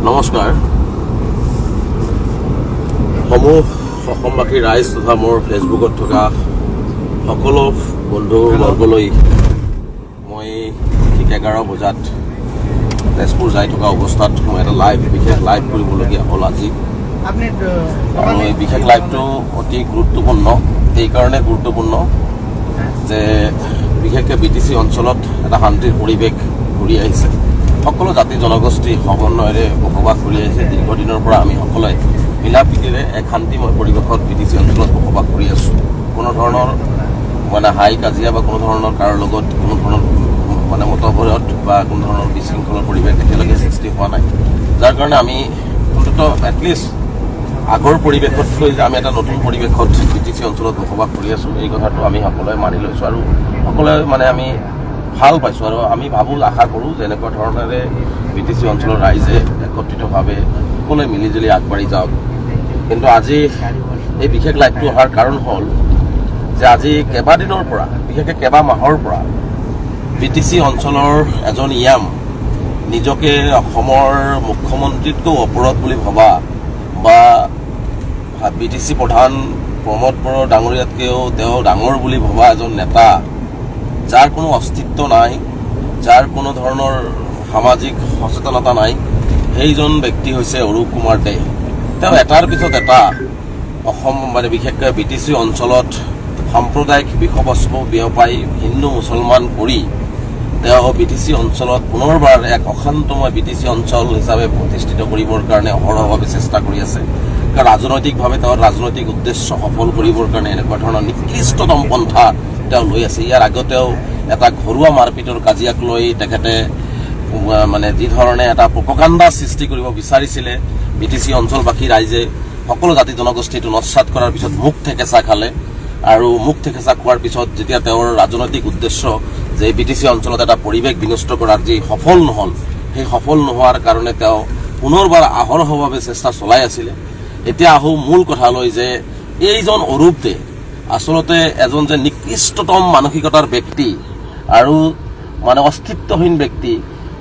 নমস্কাৰ সমূহ অসমবাসী ৰাইজ তথা মোৰ ফেচবুকত থকা সকলো বন্ধু বৰ্গলৈ মই ঠিক 11 বজাত তেজপুৰ যাই থকা অৱস্থাত মই এটা বিশেষ লাইভ কৰিবলগীয়া হ'ল আজি। আৰু এই বিশেষ লাইভটো অতি গুৰুত্বপূৰ্ণ। এইকাৰণে গুৰুত্বপূৰ্ণ যে বিশেষকৈ BTC অঞ্চলত এটা শান্তিৰ পৰিৱেশ ঘূৰি আহিছে। সকলো জাতি জনগোষ্ঠী সমন্বয়েৰে বসবাস কৰি আহিছে। দীৰ্ঘদিনৰ পৰা আমি সকলোৱে মিলা প্ৰীতিৰে এক শান্তিময় পৰিৱেশত BTC অঞ্চলত বসবাস কৰি আছোঁ। কোনো ধৰণৰ হাই কাজিয়া বা কোনো ধৰণৰ কাৰো লগত কোনো ধৰণৰ মতভেদ বা কোনো ধৰণৰ বিশৃংখলৰ পৰিৱেশ এতিয়ালৈকে সৃষ্টি হোৱা নাই। যাৰ কাৰণে আমি অন্ততঃ এটলিষ্ট আগৰ পৰিৱেশতকৈ যে আমি এটা নতুন পৰিৱেশত BTC অঞ্চলত বসবাস কৰি আছোঁ, এই কথাটো আমি সকলোৱে মানি লৈছোঁ আৰু সকলোৱে আমি ভাল পাইছোঁ। আৰু আমি আশা কৰোঁ যে এনেকুৱা ধৰণেৰে BTC অঞ্চলৰ ৰাইজে একত্ৰিতভাৱে সকলোৱে মিলিজুলি আগবাঢ়ি যাওক। কিন্তু আজি এই বিশেষ লাইভটো অহাৰ কাৰণ হ'ল যে আজি কেইবাদিনৰ পৰা, বিশেষকৈ কেইবা মাহৰ পৰা BTC অঞ্চলৰ এজন ইয়াম নিজকে অসমৰ মুখ্যমন্ত্ৰীতকৈ ওপৰত বুলি ভবা বা BTC প্ৰধান প্ৰমোদ বড়ো ডাঙৰীয়াতকৈও তেওঁ ডাঙৰ বুলি ভবা এজন নেতা, যাৰ কোনো অস্তিত্ব নাই, যাৰ কোনো ধৰণৰ সামাজিক সচেতনতা নাই, সেইজন ব্যক্তি হৈছে অৰূপ কুমাৰ দে। তেওঁ এটাৰ পিছত এটা অসম বিশেষকৈ BTC অঞ্চলত সাম্প্ৰদায়িক বিষয়বস্তু বিয়পাই হিন্দু মুছলমান কৰি তেওঁ BTC অঞ্চলত পুনৰবাৰ এক অশান্তময় BTC অঞ্চল হিচাপে প্ৰতিষ্ঠিত কৰিবৰ কাৰণে অহৰহভাৱে চেষ্টা কৰি আছে। কাৰণ ৰাজনৈতিকভাৱে তেওঁৰ ৰাজনৈতিক উদ্দেশ্য সফল কৰিবৰ কাৰণে এনেকুৱা ধৰণৰ নিকৃষ্টতম পন্থা তেওঁ লৈ আছে। ইয়াৰ আগতেও এটা ঘৰুৱা মাৰপিটৰ কাজিয়াক লৈ তেখেতে যি ধৰণে এটা প্ৰপগাণ্ডা সৃষ্টি কৰিব বিচাৰিছিলে, BTC অঞ্চলবাসী ৰাইজে সকলো জাতি জনগোষ্ঠীটো নস্যাৎ কৰাৰ পিছত মুখ থেকেচা খালে। আৰু মুখ থেকেচা খোৱাৰ পিছত যেতিয়া তেওঁৰ ৰাজনৈতিক উদ্দেশ্য যে BTC অঞ্চলত এটা পৰিৱেশ বিনষ্ট কৰাৰ যি সফল নহ'ল, সেই সফল নোহোৱাৰ কাৰণে তেওঁ পুনৰবাৰ অহৰহভাৱে চেষ্টা চলাই আছিলে। এতিয়া আহোঁ মূল কথালৈ যে এইজন অৰূপ দে আচলতে এজন যে নিকৃষ্টতম মানসিকতাৰ ব্যক্তি আৰু অস্তিত্বহীন ব্যক্তি।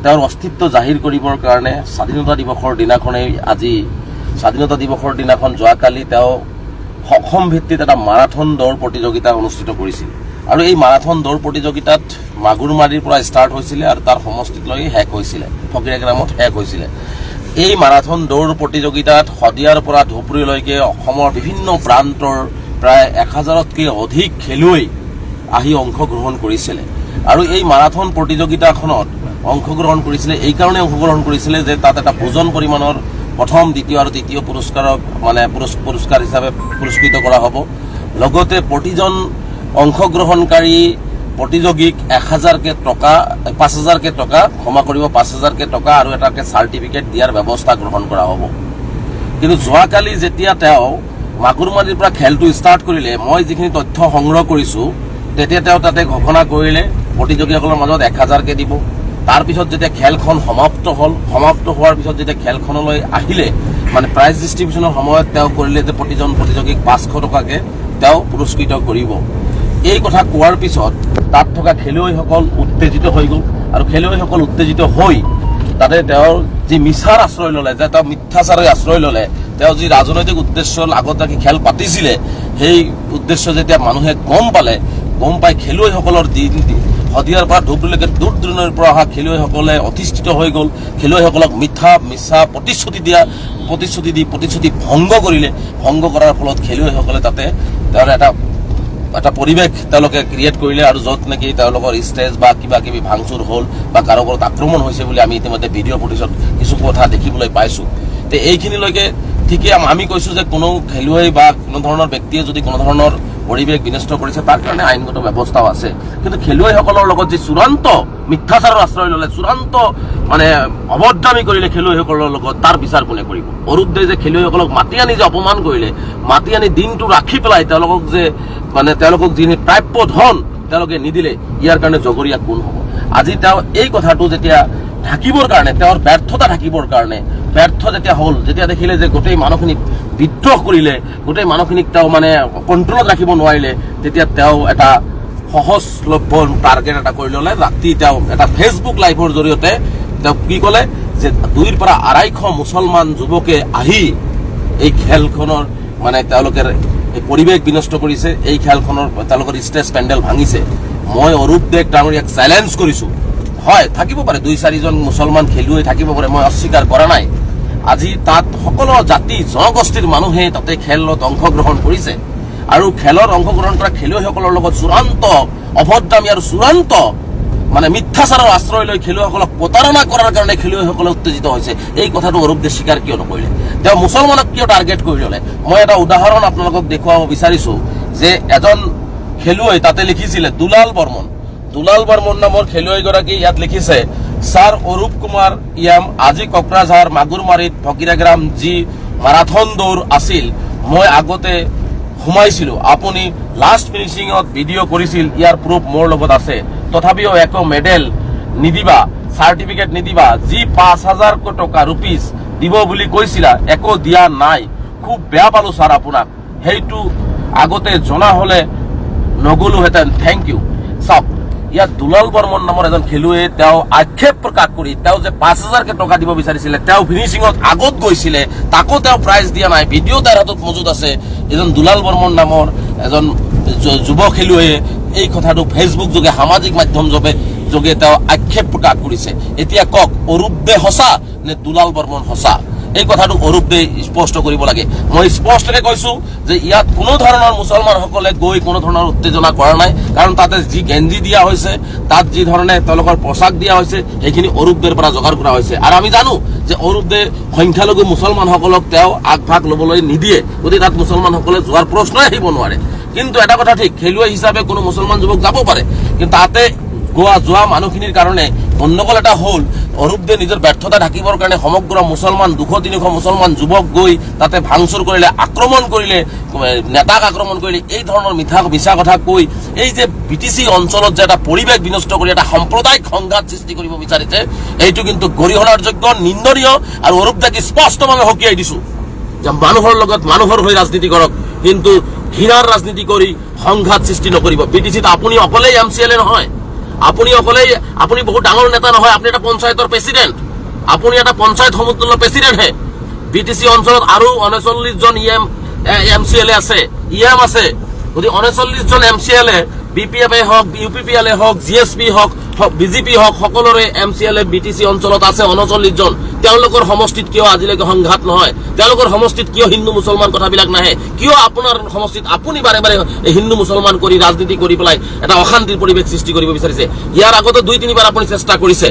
তেওঁৰ অস্তিত্ব জাহিৰ কৰিবৰ কাৰণে স্বাধীনতা দিৱসৰ দিনাখনেই আজি স্বাধীনতা দিৱসৰ দিনাখন যোৱাকালি তেওঁ অসম ভিত্তিত এটা মাৰাথন দৌৰ প্ৰতিযোগিতা অনুষ্ঠিত কৰিছিল। আৰু এই মাৰাথন দৌৰ প্ৰতিযোগিতাত মাগুৰমাৰীৰ পৰা ষ্টাৰ্ট হৈছিলে আৰু তাৰ সমষ্টিলৈ শেষ হৈছিলে, ফকীৰাগ্ৰামত শেষ হৈছিলে। এই মাৰাথন দৌৰ প্ৰতিযোগিতাত শদিয়াৰ পৰা ধুবুৰীলৈকে অসমৰ বিভিন্ন প্ৰান্তৰ প্ৰায় 1000তকৈ অধিক খেলুৱৈ আহি অংশগ্ৰহণ কৰিছিলে। আৰু এই মাৰাথন প্ৰতিযোগিতাখনত অংশগ্ৰহণ কৰিছিলে, এইকাৰণে অংশগ্ৰহণ কৰিছিলে যে তাত এটা ভোজন পৰিমাণৰ প্ৰথম, দ্বিতীয় আৰু তৃতীয় পুৰস্কাৰক পুৰস্কাৰ হিচাপে পুৰস্কৃত কৰা হ'ব। লগতে প্ৰতিজন অংশগ্ৰহণকাৰী প্ৰতিযোগীক 1000কে টকা, 5000কে টকা, 5000কে টকা আৰু এটাকে চাৰ্টিফিকেট দিয়াৰ ব্যৱস্থা গ্ৰহণ কৰা হ'ব। কিন্তু যোৱাকালি যেতিয়া তেওঁ মাগুৰমাৰীৰ পৰা খেলটো ষ্টাৰ্ট কৰিলে, মই যিখিনি তথ্য সংগ্ৰহ কৰিছোঁ, তেতিয়া তেওঁ তাতে ঘোষণা কৰিলে প্ৰতিযোগীসকলৰ মাজত 1000কে দিব। তাৰপিছত যেতিয়া খেলখন সমাপ্ত হ'ল, সমাপ্ত হোৱাৰ পিছত যেতিয়া খেলখনলৈ আহিলে প্ৰাইজ ডিষ্ট্ৰিবিউশ্যনৰ সময়ত তেওঁ কৰিলে যে প্ৰতিজন প্ৰতিযোগীক 500 টকাকৈ তেওঁ পুৰস্কৃত কৰিব। এই কথা কোৱাৰ পিছত তাত থকা খেলুৱৈসকল উত্তেজিত হৈ গ'ল। আৰু খেলুৱৈসকল উত্তেজিত হৈ তাতে তেওঁৰ যি মিছাৰ আশ্ৰয় ল'লে, যে তেওঁ মিথ্যাচাৰৰ আশ্ৰয় ল'লে, তেওঁ যি ৰাজনৈতিক উদ্দেশ্য আগত ৰাখি খেল পাতিছিলে, সেই উদ্দেশ্য যেতিয়া মানুহে গম পাই খেলুৱৈসকলৰ শদিয়াৰ পৰা ধুবুৰীলৈকে দূৰ দূৰণিৰ পৰা অহা খেলুৱৈসকলে অধিষ্ঠিত হৈ গ'ল। খেলুৱৈসকলক মিছা প্ৰতিশ্ৰুতি ভংগ কৰিলে। ভংগ কৰাৰ ফলত খেলুৱৈসকলে তাতে তেওঁৰ এটা পৰিৱেশ তেওঁলোকে ক্ৰিয়েট কৰিলে। আৰু য'ত নেকি তেওঁলোকৰ ষ্টেজ বা কিবা ভাঙচুৰ হ'ল বা কাৰো ওপৰত আক্ৰমণ হৈছে বুলি আমি ইতিমধ্যে ভিডিঅ' ফুটেজত কিছু কথা দেখিবলৈ পাইছোঁ। তে এইখিনিলৈকে ঠিকেই আমি কৈছোঁ যে কোনো খেলুৱৈ বা কোনো ধৰণৰ ব্যক্তিয়ে যদি কোনো ধৰণৰ পৰিৱেশ বিনষ্ট কৰিছে, তাৰ কাৰণে আইনগত ব্যৱস্থাও আছে। কিন্তু খেলুৱৈসকলৰ লগত যি চূড়ান্ত মিথ্যাচাৰৰ আশ্ৰয় ল'লে, চূড়ান্ত অভদ্ৰামী কৰিলে খেলুৱৈসকলৰ লগত, তাৰ বিচাৰ কোনে কৰিব? অৰূপ দে যে খেলুৱৈসকলক মাতি আনি যে অপমান কৰিলে, মাতি আনি দিনটো ৰাখি পেলাই তেওঁলোকক যি প্ৰাপ্য ধন তেওঁলোকে নিদিলে, ইয়াৰ কাৰণে জগৰীয়া কোন হ'ব? আজি তেওঁ এই কথাটো যেতিয়া ঢাকিবৰ কাৰণে, তেওঁৰ ব্যৰ্থতা ঢাকিবৰ কাৰণে ব্যৰ্থ যেতিয়া হ'ল, যেতিয়া দেখিলে যে গোটেই মানুহখিনিক বিদ্ৰোহ কৰিলে, গোটেই মানুহখিনিক তেওঁ কণ্ট্ৰলত ৰাখিব নোৱাৰিলে, তেতিয়া তেওঁ এটা সহজলভ্য টাৰ্গেট এটা কৰি ল'লে। ৰাতি তেওঁ এটা ফেচবুক লাইভৰ জৰিয়তে তেওঁ কি ক'লে যে 2ৰ পৰা 250 মুছলমান যুৱকে আহি এই খেলখনৰ মানে তেওঁলোকৰ এই পৰিৱেশ বিনষ্ট কৰিছে, এই খেলখনৰ তেওঁলোকৰ ষ্টেজ পেণ্ডেল ভাঙিছে। মই অৰূপ দেক ডাঙৰীয়াক চেলেঞ্জ কৰিছোঁ, হয় থাকিব পাৰে 2-4জন মুছলমান খেলুৱৈ থাকিব পাৰে, মই অস্বীকাৰ কৰা নাই। আজি তাত সকলো জাতি জনগোষ্ঠীৰ মানুহে তাতে খেলত অংশগ্ৰহণ কৰিছে আৰু খেলত অংশগ্ৰহণ কৰা খেলুৱৈসকলৰ লগত চূড়ান্ত অভদ্ৰামী আৰু চূড়ান্ত মানে মিথ্যাচাৰৰ আশ্ৰয় লৈ খেলুৱৈসকলক প্ৰতাৰণা কৰাৰ কাৰণে খেলুৱৈসকলে উত্তেজিত হৈছে। এই কথাটো অৰূপ দে স্বীকাৰ কিয় নকৰিলে? তেওঁ মুছলমানক কিয় টাৰ্গেট কৰি ল'লে? মই এটা উদাহৰণ আপোনালোকক দেখুৱাব বিচাৰিছোঁ যে এজন খেলুৱৈ তাতে লিখিছিলে দুলাল বৰ্মন নামৰ খেলুৱৈগৰাকী ইয়াত লিখিছে, ছাৰ অৰূপ কুমাৰ ইয়াম আজি কোকৰাঝাৰ মাগুৰমাৰীত ফকিৰাগ্ৰাম যি মাৰাথন দৌৰ আছিল মই আগতে সোমাইছিলোঁ, আপুনি লাষ্ট ফিনিচিঙত ভিডিঅ' কৰিছিল, ইয়াৰ প্ৰুফ মোৰ লগত আছে, তথাপিও একো মেডেল নিদিবা, চাৰ্টিফিকেট নিদিবা, যি 5,000 টকা ৰুপিজ দিব বুলি কৈছিলা একো দিয়া নাই, খুব বেয়া পালোঁ ছাৰ আপোনাক, সেইটো আগতে জনা হ'লে নগলোহেঁতেন, থেংক ইউ। চাওক ইয়াত দুলাল বৰ্মন নামৰ এজন খেলুৱৈয়ে তেওঁ আক্ষেপ প্ৰকাশ কৰি তেওঁ যে 5,000 টকা দিব বিচাৰিছিলে, তেওঁ ফিনিচিঙত আগত গৈছিলে, তাকো তেওঁ প্ৰাইজ দিয়া নাই, ভিডিঅ' তাৰ হাতত মজুত আছে। এজন দুলাল বৰ্মন নামৰ এজন যুৱ খেলুৱৈয়ে এই কথাটো ফেচবুক যোগে সামাজিক মাধ্যম যোগে তেওঁ আক্ষেপ প্ৰকাশ কৰিছে। এতিয়া কওক অৰূপ দে সঁচা নে দুলাল বৰ্মন সঁচা? এই কথাটো অৰূপ দে স্পষ্ট কৰিব লাগে। মই স্পষ্টকৈ কৈছোঁ যে ইয়াত কোনো ধৰণৰ মুছলমানসকলে গৈ কোনো ধৰণৰ উত্তেজনা কৰা নাই, কাৰণ তাতে যি গেঞ্জি দিয়া হৈছে, তাত যি ধৰণে তেওঁলোকৰ পোছাক দিয়া হৈছে, সেইখিনি অৰূপ দেৰ পৰা যোগাৰ কৰা হৈছে। আৰু আমি জানো যে অৰূপ দে সংখ্যালঘু মুছলমানসকলক তেওঁ আগভাগ ল'বলৈ নিদিয়ে, গতিকে তাত মুছলমানসকলে যোৱাৰ প্ৰশ্নই আহিব নোৱাৰে। কিন্তু এটা কথা ঠিক, খেলুৱৈ হিচাপে কোনো মুছলমান যুৱক যাব পাৰে, কিন্তু তাতে যোৱা মানুহখিনিৰ কাৰণে গণ্ডগোল এটা হ'ল, অৰূপ দে নিজৰ ব্যৰ্থতা ঢাকিবৰ কাৰণে সমগ্ৰ মুছলমান 200-300 মুছলমান যুৱক গৈ তাতে ভাঙচুৰ কৰিলে, আক্ৰমণ কৰিলে, নেতাক আক্ৰমণ কৰিলে, এই ধৰণৰ মিছা কথা কৈ এই যে BTC অঞ্চলত যে এটা পৰিৱেশ বিনষ্ট কৰি এটা সাম্প্ৰদায়িক সংঘাত সৃষ্টি কৰিব বিচাৰিছে, এইটো কিন্তু গৰিহণাৰ যোগ্য, নিন্দনীয়। আৰু অৰূপ দাক স্পষ্টভাৱে সকীয়াই দিছোঁ যে মানুহৰ লগত মানুহৰ হৈ ৰাজনীতি কৰক, কিন্তু ঘৃণাৰ ৰাজনীতি কৰি সংঘাত সৃষ্টি নকৰিব। BTCত আপুনি অকলেই MCLA নহয়, আপুনি বহুত ডাঙৰ নেতা নহয়, আপুনি এটা পঞ্চায়তৰ প্ৰেচিডেণ্ট, আপুনি এটা পঞ্চায়ত সমতুল্য প্ৰেচিডেণ্টহে। BTC অঞ্চলত আৰু 39জন MCLA আছে, ইয়াম আছে। গতিকে 39জন MCLA BPF হওক, UPPL হওক, GSP হওক, BJP হওক, সকলোৰে MCLA BTC অঞ্চলত আছে 39জন। তেওঁলোকৰ সমষ্টিত কিয় আজিলৈকে সংঘাত নহয়? তেওঁলোকৰ সমষ্টিত কিয় হিন্দু মুছলমান কথাবিলাক নাহে? কিয় আপোনাৰ সমষ্টিত আপুনি বাৰে বাৰে হিন্দু মুছলমান কৰি ৰাজনীতি কৰি পেলাই এটা অশান্তিৰ পৰিৱেশ সৃষ্টি কৰিব বিচাৰিছে? ইয়াৰ আগতে 2-3বাৰ আপুনি চেষ্টা কৰিছে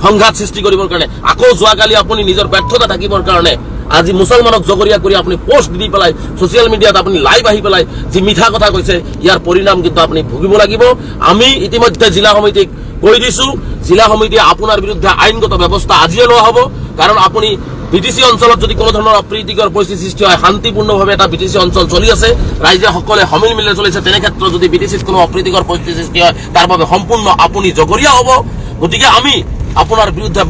সংঘাত সৃষ্টি কৰিবৰ কাৰণে, আকৌ যোৱাকালি আপুনি নিজৰ ব্যৰ্থতা ঢাকিবৰ কাৰণে আজি মুছলমানক জগৰীয়া কৰি আপুনি পোষ্ট দি পেলাই ছ'চিয়েল মিডিয়াত আপুনি লাইভ আহি পেলাই যি মিঠা কথা কৈছে, ইয়াৰ পৰিণাম কিন্তু আপুনি ভুগিব লাগিব। আমি ইতিমধ্যে জিলা সমিতিক কৈ দিছোঁ, জিলা সমিতিয়ে আপোনাৰ বিৰুদ্ধে আইনগত ব্যৱস্থা আজিয়ে লোৱা হ'ব, কাৰণ আপুনি BTC অঞ্চলত যদি কোনো ধৰণৰ অপ্ৰীতিকৰ পৰিস্থিতি সৃষ্টি হয়, শান্তিপূৰ্ণভাৱে এটা BTC অঞ্চল চলি আছে, ৰাইজে সকলে সমিল মিলে চলিছে, তেনে ক্ষেত্ৰত যদি BTCত কোনো অপ্ৰীতিকৰ পৰিস্থিতি সৃষ্টি হয়, তাৰ বাবে সম্পূৰ্ণ আপুনি জগৰীয়া হ'ব। গতিকে আমি আপোনাৰ বিৰুদ্ধে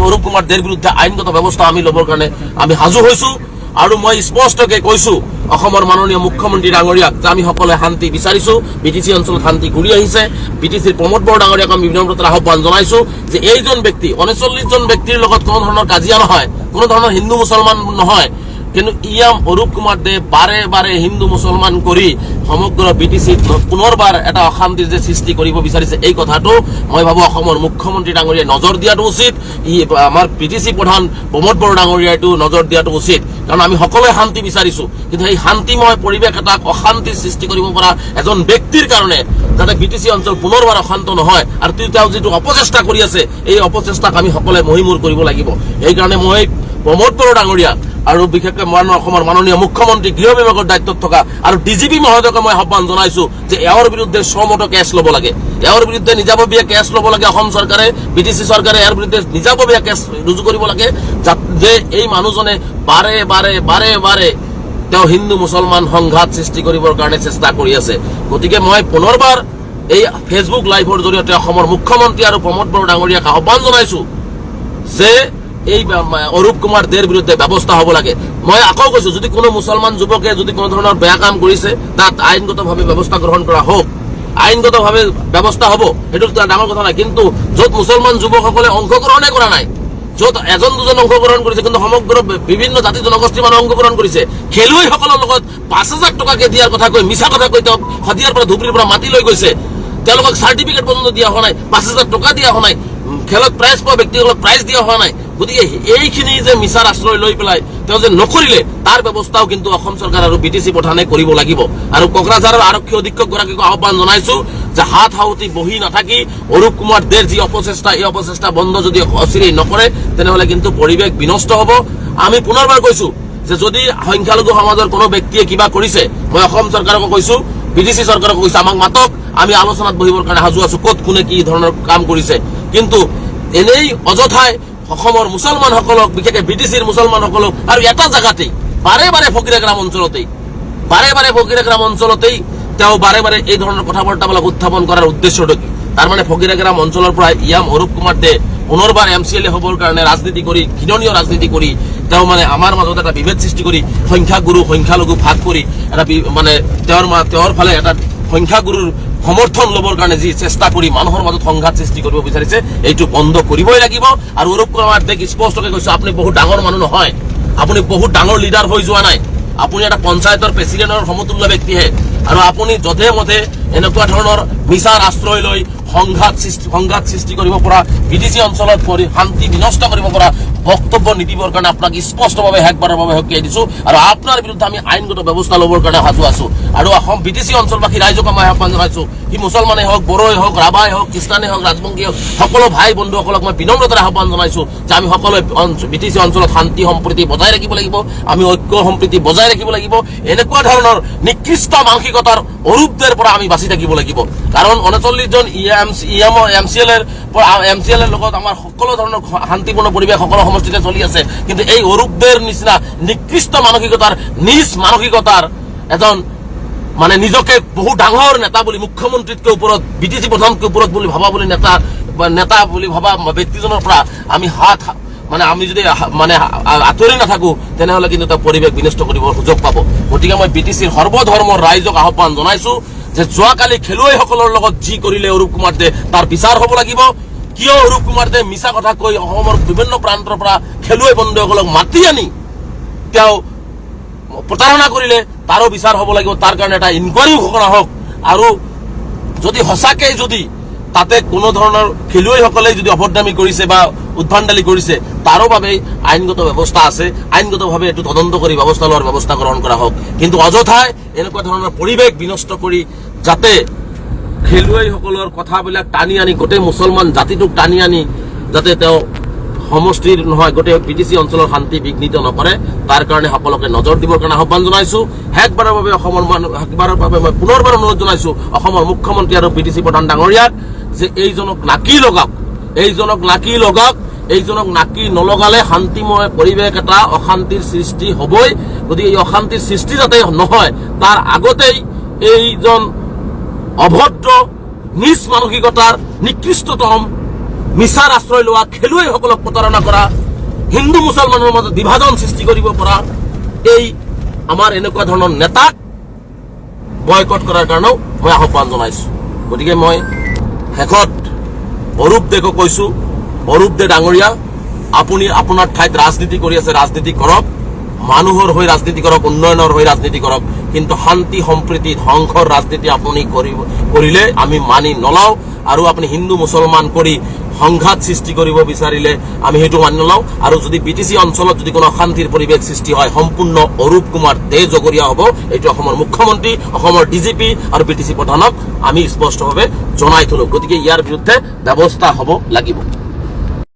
অৰূপ কুমাৰ দেৰ বিৰুদ্ধে আইনগত ব্যৱস্থা আমি ল'বৰ কাৰণে আমি সাজু হৈছোঁ। আৰু মই স্পষ্টকৈ কৈছোঁ অসমৰ মাননীয় মুখ্যমন্ত্ৰী ডাঙৰীয়াক যে আমি সকলোৱে শান্তি বিচাৰিছোঁ, BTC অঞ্চলত শান্তি ঘূৰি আহিছে। BTCৰ প্ৰমোদ বড়ো ডাঙৰীয়াক আমি বিনম্ৰতাৰ আহ্বান জনাইছোঁ যে এইজন ব্যক্তি 39জন ব্যক্তিৰ লগত কোনো ধৰণৰ কাজিয়া নহয়, কোনো ধৰণৰ হিন্দু মুছলমান নহয়, কিন্তু ইয়াম অৰূপ কুমাৰ দে বাৰে বাৰে হিন্দু মুছলমান কৰি সমগ্ৰ BTCত পুনৰবাৰ এটা অশান্তিৰ যে সৃষ্টি কৰিব বিচাৰিছে, এই কথাটো মই ভাবোঁ অসমৰ মুখ্যমন্ত্ৰী ডাঙৰীয়াই নজৰ দিয়াটো উচিত। আমাৰ BTC প্ৰধান প্ৰমোদ বড়ো ডাঙৰীয়াইটো নজৰ দিয়াটো উচিত, কাৰণ আমি সকলোৱে শান্তি বিচাৰিছোঁ। কিন্তু এই শান্তিময় পৰিৱেশ এটাক অশান্তিৰ সৃষ্টি কৰিব পৰা এজন ব্যক্তিৰ কাৰণে যাতে BTC অঞ্চল পুনৰবাৰ অশান্ত নহয়, আৰু তেওঁ যিটো অপচেষ্টা কৰি আছে, এই অপচেষ্টাক আমি সকলোৱে মহিমূৰ কৰিব লাগিব। সেইকাৰণে মই প্ৰমোদ বড়ো ডাঙৰীয়া আৰু বিশেষকৈ অসমৰ মাননীয় মুখ্যমন্ত্ৰী গৃহ বিভাগৰ দায়িত্বত থকা আৰু DGP মহোদয়কে মই আহ্বান জনাইছোঁ যে এওঁৰ বিৰুদ্ধে সমত কেছ ল'ব লাগে, এওঁৰ বিৰুদ্ধে নিজাববীয়া কেছ ল'ব লাগে। অসম চৰকাৰে, BTC চৰকাৰে ইয়াৰ বিৰুদ্ধে নিজাববীয়া কেছ ৰুজু কৰিব লাগে, যে এই মানুহজনে বাৰে বাৰে বাৰে বাৰে তেওঁ হিন্দু মুছলমান সংঘাত সৃষ্টি কৰিবৰ কাৰণে চেষ্টা কৰি আছে। গতিকে মই পুনৰবাৰ এই ফেচবুক লাইভৰ জৰিয়তে অসমৰ মুখ্যমন্ত্ৰী আৰু প্ৰমোদ বড়ো ডাঙৰীয়াক আহ্বান জনাইছোঁ যে এই অৰূপ কুমাৰ দেৰ বিৰুদ্ধে ব্যৱস্থা হ'ব লাগে। মই আকৌ কৈছোঁ, যদি কোনো মুছলমান যুৱকে যদি কোনো ধৰণৰ বেয়া কাম কৰিছে, তাত আইনগতভাৱে ব্যৱস্থা গ্ৰহণ কৰা হওক, আইনগতভাৱে ব্যৱস্থা হ'ব, সেইটো ডাঙৰ কথা নাই। কিন্তু য'ত মুছলমান যুৱকসকলে অংশগ্ৰহণে কৰা নাই, য'ত এজন দুজন অংশগ্ৰহণ কৰিছে, কিন্তু সমগ্ৰ বিভিন্ন জাতি জনগোষ্ঠীৰ মানুহ অংশগ্ৰহণ কৰিছে। খেলুৱৈসকলৰ লগত 5,000 টকাকে দিয়াৰ কথা কৈ মিছা কথা কৈ তেওঁক শদিয়াৰ পৰা ধুবুৰীৰ পৰা মাতি লৈ গৈছে। তেওঁলোকক চাৰ্টিফিকেট পৰ্যন্ত দিয়া হোৱা নাই, 5,000 টকা দিয়া হোৱা নাই, খেলত প্ৰাইজ পোৱা ব্যক্তিসকলক প্ৰাইজ দিয়া হোৱা নাই। গতিকে এইখিনি যে মিছাৰ আশ্ৰয় লৈ পেলাই তেওঁ যে নকৰিলে, তাৰ ব্যৱস্থাও কিন্তু অসম চৰকাৰ আৰু BTC প্ৰধানে কৰিব লাগিব। আৰু কোকৰাঝাৰৰ আৰক্ষী অধীক্ষকগৰাকীক আহ্বান জনাইছো যে হাত হাউতি বহি নাথাকি অৰূপ কুমাৰ দেৰ যি অপচেষ্টা, এই অপচেষ্টা বন্ধ যদি অচিৰেই নকৰে তেনেহলে কিন্তু পৰিৱেশ বিনষ্ট হ'ব। আমি পুনৰবাৰ কৈছো যে যদি সংখ্যালঘু সমাজৰ কোনো ব্যক্তিয়ে কিবা কৰিছে, মই অসম চৰকাৰকো কৈছো, BTC চৰকাৰকো কৈছো, আমাক মাতক, আমি আলোচনাত বহিবৰ কাৰণে সাজু আছো, ক'ত কোনে কি ধৰণৰ কাম কৰিছে। কিন্তু এনেই অযথাই অসমৰ মুছলমানসকলক, বিশেষকৈ BTCৰ মুছলমানসকলক আৰু এটা জেগাতেই বাৰে বাৰে ফকীৰাগ্ৰাম অঞ্চলতেই তেওঁ বাৰে বাৰে এই ধৰণৰ কথা বাৰ্তাবিলাক উত্থাপন কৰাৰ উদ্দেশ্যটো কি? তাৰমানে ফকীৰাগ্ৰাম অঞ্চলৰ পৰা ইয়াম অৰূপ কুমাৰ দে পুনৰবাৰ MCLA হ'বৰ কাৰণে ৰাজনীতি কৰি, ঘৃণনীয় ৰাজনীতি কৰি তেওঁ মানে আমাৰ মাজত এটা বিভেদ সৃষ্টি কৰি, সংখ্যাগুৰু সংখ্যালঘু ভাগ কৰি এটা মানে তেওঁৰ ফালে এটা সংখ্যাগুৰুৰ সমৰ্থন ল'বৰ কাৰণে যি চেষ্টা কৰি মানুহৰ মাজত সংঘাত সৃষ্টি কৰিব বিচাৰিছে, এইটো বন্ধ কৰিবই লাগিব। আৰু অৰূপ কুমাৰ দেক স্পষ্টকৈ কৈছো, আপুনি বহুত ডাঙৰ মানুহ নহয়, আপুনি বহুত ডাঙৰ লিডাৰ হৈ যোৱা নাই, আপুনি এটা পঞ্চায়তৰ প্ৰেচিডেণ্টৰ সমতুল্য ব্যক্তিহে। আৰু আপুনি যধে মধে এনেকুৱা ধৰণৰ মিছাৰ আশ্ৰয় লৈ সংঘাত সৃষ্টি কৰিব পৰা, BTC অঞ্চলত শান্তি বিনষ্ট কৰিব পৰা বক্তব্য নিদিবৰ কাৰণে আপোনাক স্পষ্টভাৱে শেষবাৰৰ বাবে সকীয়াই দিছো। আৰু আপোনাৰ বিৰুদ্ধে আমি আইনগত ব্যৱস্থা ল'বৰ কাৰণে সাজু আছো। আৰু অসম BTC অঞ্চলবাসী ৰাইজক মই আহ্বান জনাইছো, সি মুছলমানেই হওক, বড়োই হওক, ৰাভাই হওক, খ্ৰীষ্টানেই হওক, ৰাজবংশী হওক, সকলো ভাই বন্ধুসকলক মই বিনম্ৰতাৰে আহ্বান জনাইছো যে আমি সকলোৱে BTC অঞ্চলত শান্তি সম্প্ৰীতি বজাই ৰাখিব লাগিব, আমি ঐক্য সম্প্ৰীতি বজাই ৰাখিব লাগিব। এনেকুৱা ধৰণৰ নিকৃষ্ট মানসিকতাৰ অৰূপদেৰ পৰা আমি বাচি থাকিব লাগিব। কাৰণ 39 জন MCLৰ লগত আমাৰ সকলো ধৰণৰ শান্তিপূৰ্ণ পৰিৱেশ সকলো সমষ্টিতে চলি আছে, কিন্তু এই অৰূপদেৰ নিচিনা নিকৃষ্ট মানসিকতাৰ, নিজ মানসিকতাৰ এজন মানে নিজকে বহু ডাঙৰ নেতা বুলি, মুখ্যমন্ত্ৰীতকৈ ওপৰত, BTC প্ৰধানতকৈ ওপৰত বুলি ভাবা বুলি নেতা বুলি ভাবা ব্যক্তিজনৰ পৰা আমি যদি আঁতৰি নাথাকো তেনেহলে কিন্তু এটা পৰিৱেশ বিনষ্ট কৰিব সুযোগ পাব। গতিকে মই BTCৰ সৰ্বধৰ্মৰ ৰাইজক আহ্বান জনাইছো যে যোৱাকালি খেলুৱৈসকলৰ লগত যি কৰিলে অৰূপ কুমাৰ দে, তাৰ বিচাৰ হ'ব লাগিব। কিয় অৰূপ কুমাৰ দে মিছা কথা কৈ অসমৰ বিভিন্ন প্ৰান্তৰ পৰা খেলুৱৈ বন্ধুসকলক মাতি আনি তেওঁ প্ৰতাৰণা কৰিলে, তাৰো বিচাৰ হ'ব লাগিব। তাৰ কাৰণে এটা ইনকুৱাৰীও ঘোষণা হওক। আৰু যদি সঁচাকৈ যদি তাতে কোনো ধৰণৰ খেলুৱৈসকলে যদি অভদ্ৰামী কৰিছে বা উদ্ভণ্ডালি কৰিছে, তাৰো বাবে আইনগত ব্যৱস্থা আছে, আইনগতভাৱে এইটো তদন্ত কৰি ব্যৱস্থা লোৱাৰ ব্যৱস্থা গ্ৰহণ কৰা হওক। কিন্তু অযথাই এনেকুৱা ধৰণৰ পৰিৱেশ বিনষ্ট কৰি যাতে খেলুৱৈসকলৰ কথাবিলাক টানি আনি গোটেই মুছলমান জাতিটোক টানি আনি যাতে তেওঁ সমষ্টিৰ নহয় গোটেই BTC অঞ্চলৰ শান্তি বিঘ্নিত নকৰে, তাৰ কাৰণে সকলোকে নজৰ দিবৰ কাৰণে আহ্বান জনাইছো। শেষবাৰৰ বাবে মই পুনৰবাৰ অনুৰোধ জনাইছো অসমৰ মুখ্যমন্ত্ৰী আৰু BTC প্ৰধান ডাঙৰীয়াক যে এইজনক নাকি লগাওক, এইজনক নাকি নলগালে শান্তিময় পৰিৱেশ এটা অশান্তিৰ সৃষ্টি হ'বই। গতিকে এই অশান্তিৰ সৃষ্টি যাতে নহয়, তাৰ আগতেই এইজন অভদ্ৰ, নিজ মানসিকতাৰ, নিকৃষ্টতম, মিছাৰ আশ্ৰয় লোৱা, খেলুৱৈসকলক প্ৰতাৰণা কৰা, হিন্দু মুছলমানৰ মাজত বিভাজন সৃষ্টি কৰিব পৰা এই আমাৰ এনেকুৱা ধৰণৰ নেতাক বয়কট কৰাৰ কাৰণেও মই আহ্বান জনাইছো। গতিকে মই শেষত অৰূপ দেকো কৈছো, অৰূপ দে ডাঙৰীয়া, আপুনি আপোনাৰ ঠাইত ৰাজনীতি কৰি আছে, ৰাজনীতি কৰক, মানুহৰ হৈ ৰাজনীতি কৰক, উন্নয়নৰ হৈ ৰাজনীতি কৰক, কিন্তু শান্তি সম্প্ৰীতি ধ্বংসৰ ৰাজনীতি আপুনি কৰিলে আমি মানি নলওঁ। আৰু আপুনি হিন্দু মুছলমান কৰি সংঘাত সৃষ্টি কৰিব বিচাৰিলে আমি সেইটো মানি নলওঁ। আৰু যদি BTC অঞ্চলত যদি কোনো অশান্তিৰ পৰিৱেশ সৃষ্টি হয়, সম্পূৰ্ণ অৰূপ কুমাৰ দে জগৰীয়া হ'ব। এইটো অসমৰ মুখ্যমন্ত্ৰী, অসমৰ DGP আৰু BTC প্ৰধানক আমি স্পষ্টভাৱে জনাই থলো। গতিকে ইয়াৰ বিৰুদ্ধে ব্যৱস্থা হ'ব লাগিব।